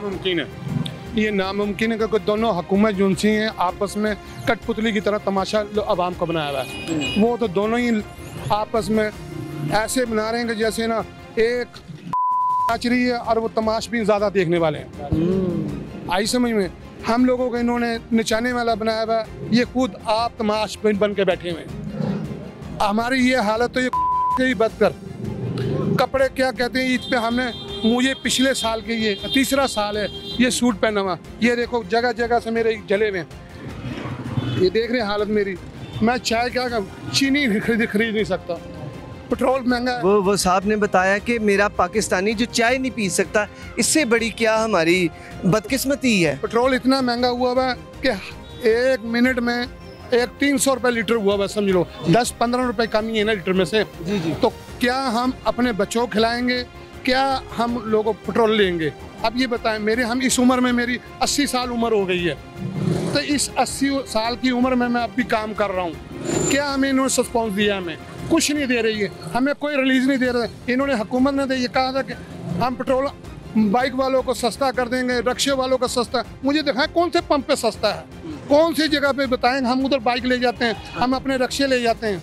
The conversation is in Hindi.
मुमकिन है, ये नामुमकिन है क्योंकि दोनों हुकूमत जो सी हैं आपस में कठपुतली की तरह तमाशा आवाम को बनाया हुआ है। वो तो दोनों ही आपस में ऐसे बना रहे हैं कि जैसे ना एक नाच रही है और वो तमाश भी ज़्यादा देखने वाले हैं। आई समझ में? हम लोगों को इन्होंने नचाने वाला बनाया हुआ है, ये खुद आप तमाश बन के बैठे हुए हैं। हमारी ये हालत तो ये बदतर कपड़े क्या कहते हैं ईद पे हमने मुझे पिछले साल के ये तीसरा साल है ये सूट पहना हुआ, ये देखो जगह जगह से मेरे जले हुए हैं। ये देख रहे हैं हालत मेरी, मैं चाय क्या चीनी खरीद नहीं सकता, पेट्रोल महंगा है। वो साहब ने बताया कि मेरा पाकिस्तानी जो चाय नहीं पी सकता, इससे बड़ी क्या हमारी बदकिस्मती है। पेट्रोल इतना महंगा हुआ हुआ कि एक मिनट में एक 300 रुपये लीटर हुआ हुआ, समझ लो 10-15 रुपये कमी है ना लीटर में से। जी। तो क्या हम अपने बच्चों को खिलाएंगे, क्या हम लोगों पेट्रोल लेंगे? अब ये बताएं, हम इस उम्र में मेरी 80 साल उम्र हो गई है, तो इस 80 साल की उम्र में मैं अब भी काम कर रहा हूँ। क्या हमें इन्होंने रिस्पॉन्स दिया? हमें कुछ नहीं दे रही है, हमें कोई रिलीज नहीं दे रहा है। इन्होंने हुकूमत ने ये कहा था कि हम पेट्रोल बाइक वालों को सस्ता कर देंगे, रिक्शे वालों को सस्ता। मुझे दिखाएं कौन से पंप पे सस्ता है, कौन सी जगह पे बताएं, हम उधर बाइक ले जाते हैं, हम अपने रिक्शे ले जाते हैं।